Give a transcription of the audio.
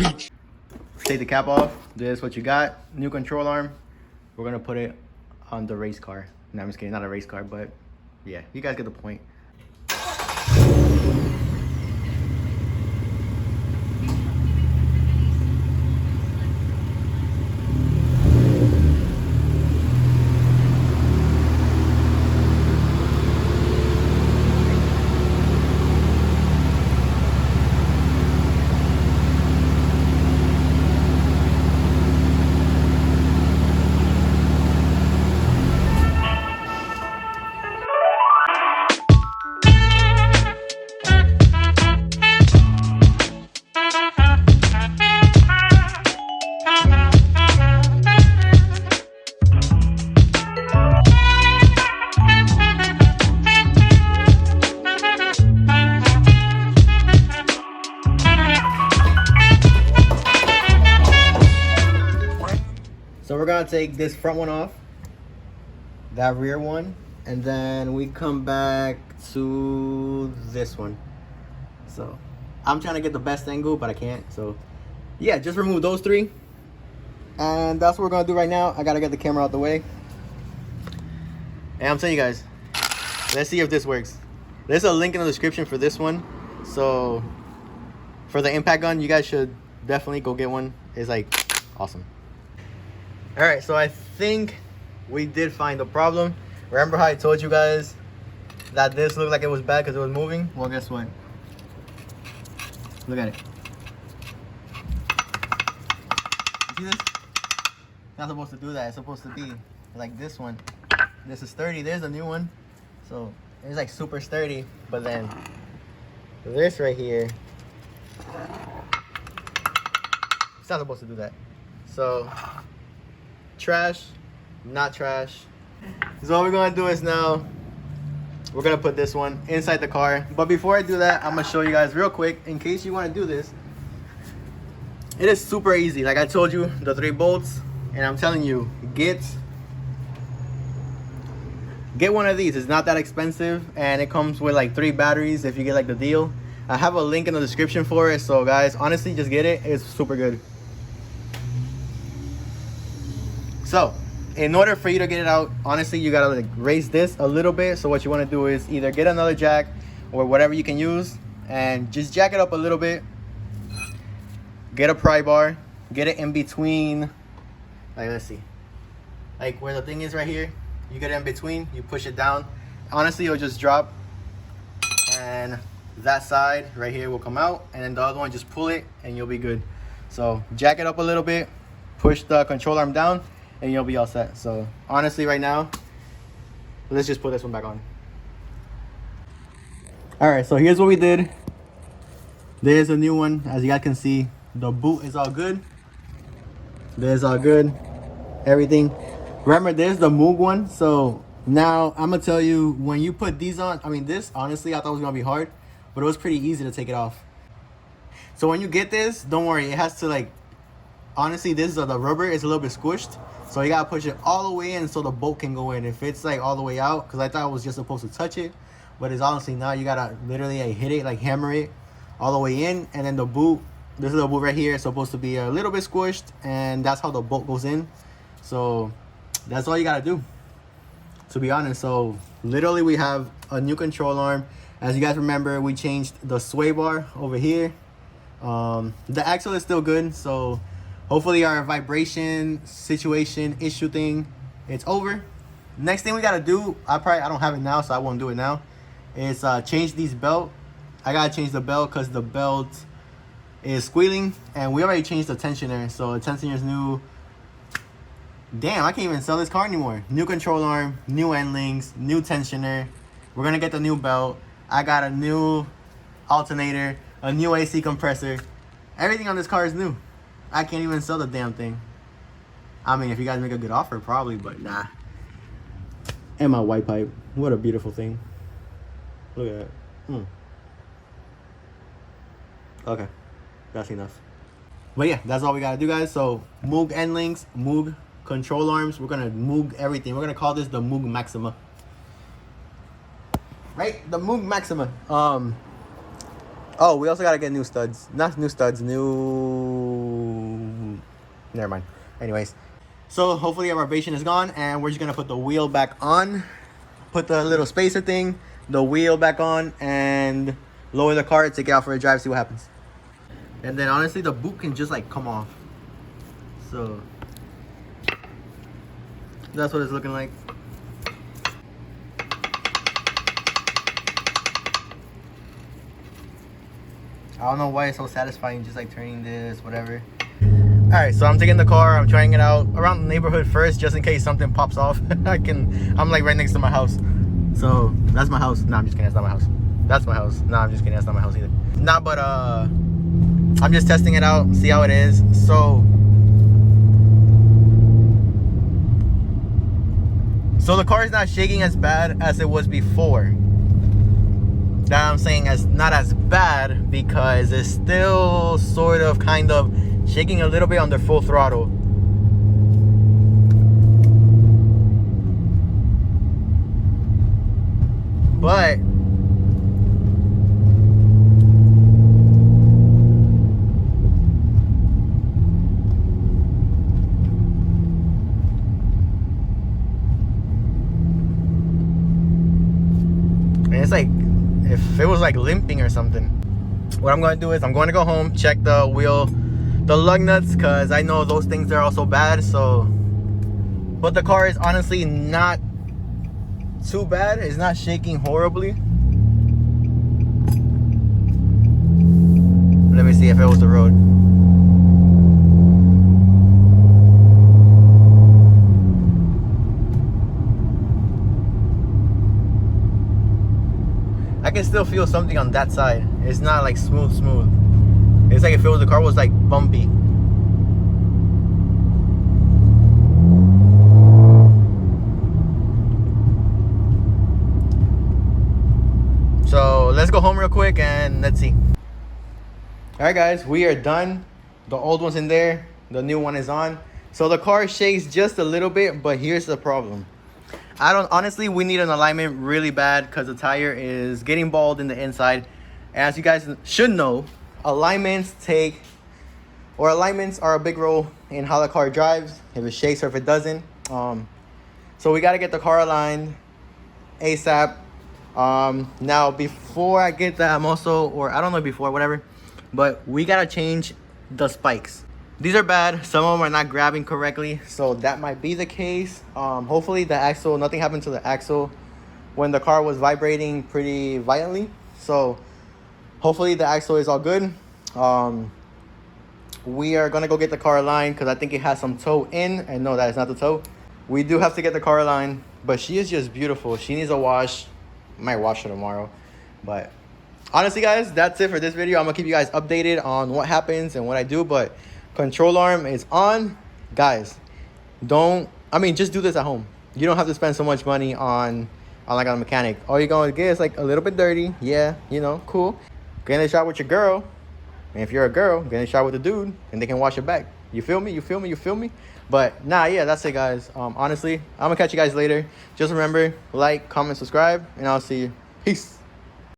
Take the cap off. This is what you got. New control arm. We're gonna put it on the race car. No, I'm just kidding, not a race car, but yeah, you guys get the point. So we're gonna take this front one off, that rear one, and then we come back to this one. So I'm trying to get the best angle, but I can't. So yeah, just remove those three. And that's what we're gonna do right now. I gotta get the camera out the way. And I'm telling you guys, let's see if this works. There's a link in the description for this one. So for the impact gun, you guys should definitely go get one. It's like awesome. All right, so I think we did find the problem. Remember how I told you guys that this looked like it was bad because it was moving? Well, guess what? Look at it. See this? It's not supposed to do that. It's supposed to be like this one. This is sturdy. There's a new one. So it's like super sturdy. But then this right here, it's not supposed to do that. So trash, not trash. So what we're gonna do is now we're gonna put this one inside the car. But before I do that, I'm gonna show you guys real quick in case you want to do this. It is super easy. Like I told you, the 3 bolts, and I'm telling you, get one of these. It's not that expensive, and it comes with like 3 batteries if you get like the deal. I have a link in the description for it. So guys, honestly, just get it. It's super good. So in order for you to get it out, honestly, you gotta like raise this a little bit. So what you want to do is either get another jack or whatever you can use and just jack it up a little bit. Get a pry bar, get it in between, like let's see, like where the thing is right here. You get it in between, you push it down. Honestly, it'll just drop, and that side right here will come out, and then the other one, just pull it and you'll be good. So jack it up a little bit, push the control arm down, and you'll be all set. So honestly, right now, let's just put this one back on. All right, so here's what we did. There's a new one. As you guys can see, the boot is all good. There's all good, everything. Remember, there's the Moog one. So now I'm gonna tell you, when you put these on, I mean, this honestly I thought was gonna be hard, but it was pretty easy to take it off. So when you get this, don't worry, it has to like, honestly, this is the rubber is a little bit squished, so you gotta push it all the way in so the bolt can go in. If it's like all the way out, because I thought it was just supposed to touch it, but it's honestly not. You gotta literally like hit it, like hammer it all the way in, and then the boot, this is the boot right here, it's supposed to be a little bit squished, and that's how the bolt goes in. So that's all you gotta do, to be honest. So literally we have a new control arm. As you guys remember, we changed the sway bar over here. The axle is still good, so hopefully our vibration situation issue thing, it's over. Next thing we gotta do, I don't have it now, so I won't do it now, is change these belt. I gotta change the belt because the belt is squealing, and we already changed the tensioner. So the tensioner is new. Damn, I can't even sell this car anymore. New control arm, new end links, new tensioner. We're gonna get the new belt. I got a new alternator, a new AC compressor. Everything on this car is new. I can't even sell the damn thing. I mean, if you guys make a good offer, probably, but nah. And my white pipe. What a beautiful thing. Look at that. Okay, that's enough. But yeah, that's all we gotta do, guys. So Moog end links, Moog control arms. We're gonna Moog everything. We're gonna call this the Moog Maxima. Right? The Moog Maxima. Oh, we also gotta get new studs. Not new studs, new... Never mind. Anyways. So hopefully our vibration is gone, and we're just gonna put the wheel back on. Put the little spacer thing, the wheel back on, and lower the car, take it out for a drive, see what happens. And then honestly, the boot can just like come off. So that's what it's looking like. I don't know why it's so satisfying just like turning this, whatever. Alright, so I'm taking the car, I'm trying it out around the neighborhood first, just in case something pops off. I'm like right next to my house. So that's my house. Nah, I'm just kidding, that's not my house. That's my house. Nah, I'm just kidding, that's not my house either. Nah, but I'm just testing it out, see how it is. So the car is not shaking as bad as it was before. That I'm saying as not as bad because it's still sort of kind of shaking a little bit under full throttle. But it's like if it was like limping or something. What I'm going to do is I'm going to go home, check the wheel, the lug nuts, because I know those things are also bad. So but the car is honestly not too bad. It's not shaking horribly. Let me see if it was the road. I can still feel something on that side. It's not like smooth. It's like if the car was like bumpy. So let's go home real quick and let's see. Alright guys, we are done. The old one's in there, the new one is on. So the car shakes just a little bit, but here's the problem. Honestly, we need an alignment really bad because the tire is getting bald in the inside. As you guys should know, alignments are a big role in how the car drives, if it shakes or if it doesn't. So we got to get the car aligned ASAP. Now before I get that, I'm also, or I don't know before, whatever, but we got to change the spikes. These are bad. Some of them are not grabbing correctly, so that might be the case. Hopefully the axle, nothing happened to the axle when the car was vibrating pretty violently. So hopefully the axle is all good. We are gonna go get the car aligned because I think it has some toe in, and no, that is not the toe. We do have to get the car aligned, but she is just beautiful. She needs a wash. Might wash her tomorrow, but honestly guys, that's it for this video. I'm gonna keep you guys updated on what happens and what I do, but control arm is on. Guys, just do this at home. You don't have to spend so much money on like a mechanic. All you're gonna get is like a little bit dirty. Yeah, cool. Get in the shot with your girl. And if you're a girl, get in the shot with a dude and they can wash it back. You feel me? But nah, yeah, that's it guys. Honestly, I'm gonna catch you guys later. Just remember, like, comment, subscribe, and I'll see you. Peace.